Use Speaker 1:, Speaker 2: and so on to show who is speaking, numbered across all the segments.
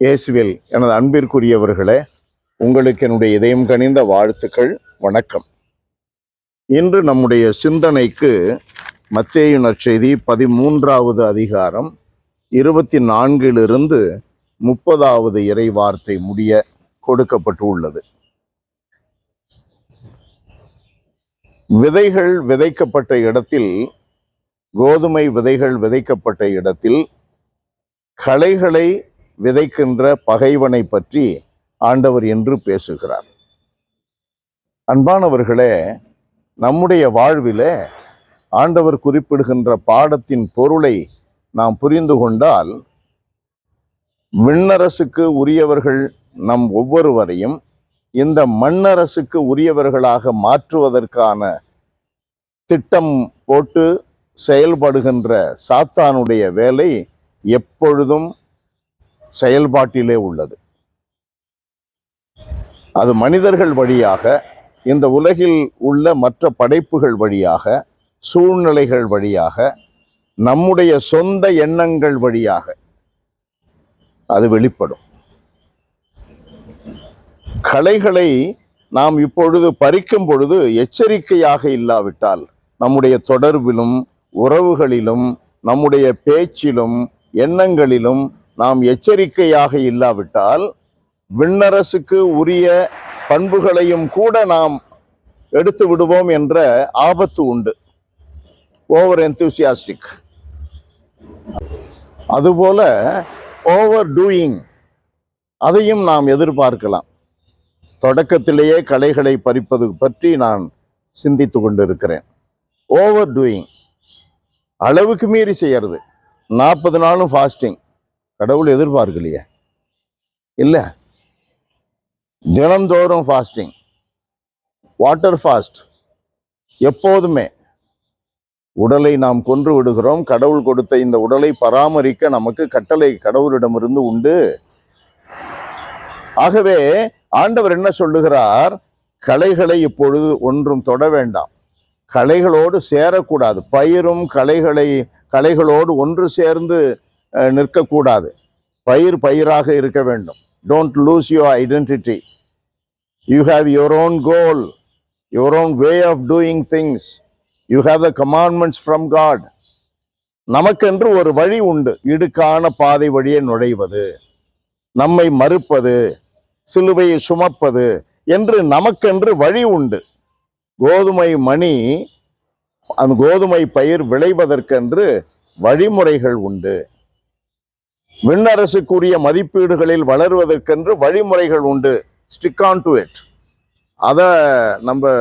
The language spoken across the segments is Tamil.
Speaker 1: இயேசுவில் எனது அன்பிற்குரியவர்களே, உங்களுக்கு என்னுடைய இதயம் கனிந்த வாழ்த்துக்கள், வணக்கம். இன்று நம்முடைய சிந்தனைக்கு மத்தேயு நற்செய்தி 13வது அதிகாரம் 24 30வது இறை வார்த்தை முடிய கொடுக்கப்பட்டு உள்ளது. விதைகள் விதைக்கப்பட்ட இடத்தில், கோதுமை விதைகள் விதைக்கப்பட்ட இடத்தில் களைகளை விதைக்கின்ற பகைவனை பற்றி ஆண்டவர் என்று பேசுகிறார். அன்பானவர்களே, நம்முடைய வாழ்விலே ஆண்டவர் குறிப்பிடுகின்ற பாடத்தின் பொருளை நாம் புரிந்து கொண்டால், விண்ணரசுக்கு உரியவர்கள் நம் ஒவ்வொருவரையும் இந்த மண்ணரசுக்கு உரியவர்களாக மாற்றுவதற்கான திட்டம் போட்டு செயல்படுகின்ற சாத்தானுடைய வேலை எப்பொழுதும் செயல்பாட்டிலே உள்ளது. அது மனிதர்கள் வழியாக, இந்த உலகில் உள்ள மற்ற படைப்புகள் வழியாக, சூழ்நிலைகள் வழியாக, நம்முடைய சொந்த எண்ணங்கள் வழியாக அது வெளிப்படும். களைகளை நாம் இப்பொழுது பறிக்கும் பொழுது எச்சரிக்கையாக இல்லாவிட்டால், நம்முடைய தொடர்பிலும் உறவுகளிலும் நம்முடைய பேச்சிலும் எண்ணங்களிலும் நாம் எச்சரிக்கையாக இல்லாவிட்டால், விண்ணரசுக்கு உரிய பண்புகளையும் கூட நாம் எடுத்து விடுவோம் என்ற ஆபத்து உண்டு. Over enthusiastic. அதுபோல ஓவர் டூயிங், அதையும் நாம் எதிர்பார்க்கலாம். தொடக்கத்திலேயே களைகளை பறிப்பது பற்றி நான் சிந்தித்து கொண்டிருக்கிறேன். ஓவர் டூயிங், அளவுக்கு மீறி செய்யறது. 40 நாளும் ஃபாஸ்டிங், கடவுள் எதிர்பார்க்கலையே. இல்லை, தினந்தோறும் ஃபாஸ்டிங், வாட்டர் ஃபாஸ்ட். எப்போதுமே உடலை நாம் கொன்று விடுகிறோம். கடவுள் கொடுத்த இந்த உடலை பராமரிக்க நமக்கு கட்டளை கடவுளிடமிருந்து உண்டு. ஆகவே ஆண்டவர் என்ன சொல்லுகிறார்? களைகளை இப்பொழுது ஒன்றும் தொட வேண்டாம், களைகளோடு சேரக்கூடாது. பயிரும் களைகளோடு ஒன்று சேர்ந்து நிற்கக்கூடாது. பயிராக இருக்க வேண்டும். Don't lose your identity. You have your own goal, your own way of doing things. You have the commandments from God. நமக்கென்று ஒரு வழி உண்டு. இடுக்கான பாதை வழியே நுழைவது, நம்மை மறுப்பது, சிலுவையை சுமப்பது என்று நமக்கென்று வழி உண்டு. கோதுமை மணி, அந்த கோதுமை பயிர் விளைவதற்கென்று வழிமுறைகள் உண்டு. விண்ணரசுக்குரிய மதிப்பீடுகளில் வளருவதற்கென்று வழிமுறைகள் உண்டு. Stick on to it. அதை நம்ம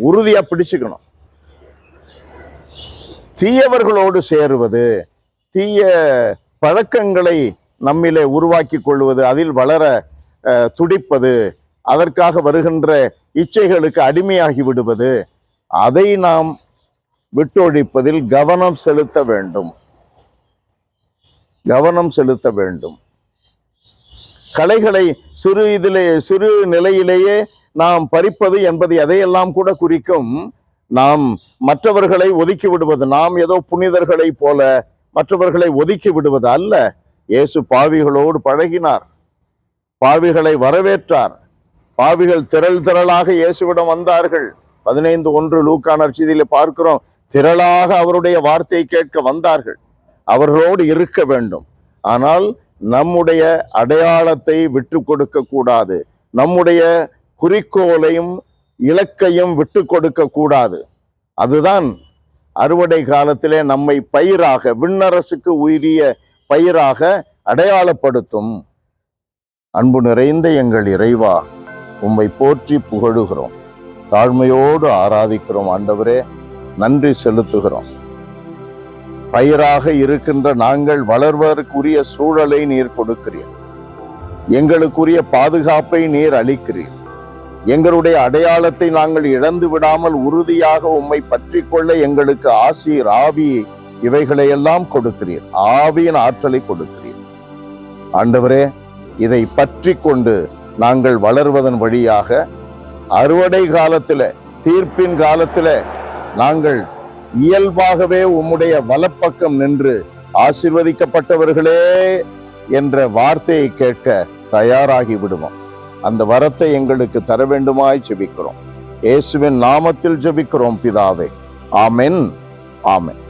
Speaker 1: உறுதியா பிடிச்சுக்கணும். தீயவர்களோடு சேருவது, தீய பழக்கங்களை நம்மிலே உருவாக்கி கொள்வது, அதில் வளர துடிப்பது, அதற்காக வருகின்ற இச்சைகளுக்கு அடிமையாகி விடுவது, அதை நாம் விட்டொழிப்பதில் கவனம் செலுத்த வேண்டும். களைகளை சிறு நிலையிலேயே நாம் பறிப்பது என்பது எதையெல்லாம் கூட குறிக்கும். நாம் மற்றவர்களை ஒதுக்கி விடுவது, நாம் ஏதோ புனிதர்களை போல மற்றவர்களை ஒதுக்கி விடுவது அல்ல. இயேசு பாவிகளோடு பழகினார், பாவிகளை வரவேற்றார். பாவிகள் திரளாக இயேசுவிடம் வந்தார்கள். 15:1 லூக்கா நற்செய்தியிலே பார்க்கிறோம். திரளாக அவருடைய வார்த்தையை கேட்க வந்தார்கள். அவர்களோடு இருக்க வேண்டும். ஆனால் நம்முடைய அடையாளத்தை விட்டு கொடுக்க கூடாது. நம்முடைய குறிக்கோளையும் இலக்கையும் விட்டு கொடுக்க கூடாது. அதுதான் அறுவடை காலத்திலே நம்மை பயிராக, விண்ணரசுக்கு உரிய பயிராக அடையாளப்படுத்தும். அன்பு நிறைந்த எங்கள் இறைவா, உம்மை போற்றி புகழுகிறோம், தாழ்மையோடு ஆராதிக்கிறோம். ஆண்டவரே, நன்றி செலுத்துகிறோம். பயிராக இருக்கின்ற நாங்கள் வளர்வதற்குரிய சூழலை நீர் கொடுக்கிறீர். எங்களுக்குரிய பாதுகாப்பை நீர் அளிக்கிறீர். எங்களுடைய அடையாளத்தை நாங்கள் இழந்து விடாமல் உறுதியாக உம்மை பற்றி கொள்ள எங்களுக்கு ஆசீர், ஆவி, இவைகளையெல்லாம் கொடுக்கிறீர். ஆவியின் ஆற்றலை கொடுக்கிறீர். ஆண்டவரே, இதை பற்றி கொண்டு நாங்கள் வளர்வதன் வழியாக அறுவடை காலத்தில, தீர்ப்பின் காலத்தில நாங்கள் இயல்பாகவே உம்முடைய வலப்பக்கம் நின்று ஆசீர்வதிக்கப்பட்டவர்களே என்ற வார்த்தையை கேட்க தயாராகி விடுவோம். அந்த வரத்தை எங்களுக்கு தர வேண்டுமாய் ஜெபிக்கிறோம். இயேசுவின் நாமத்தில் ஜெபிக்கிறோம் பிதாவே. ஆமென். ஆமென்.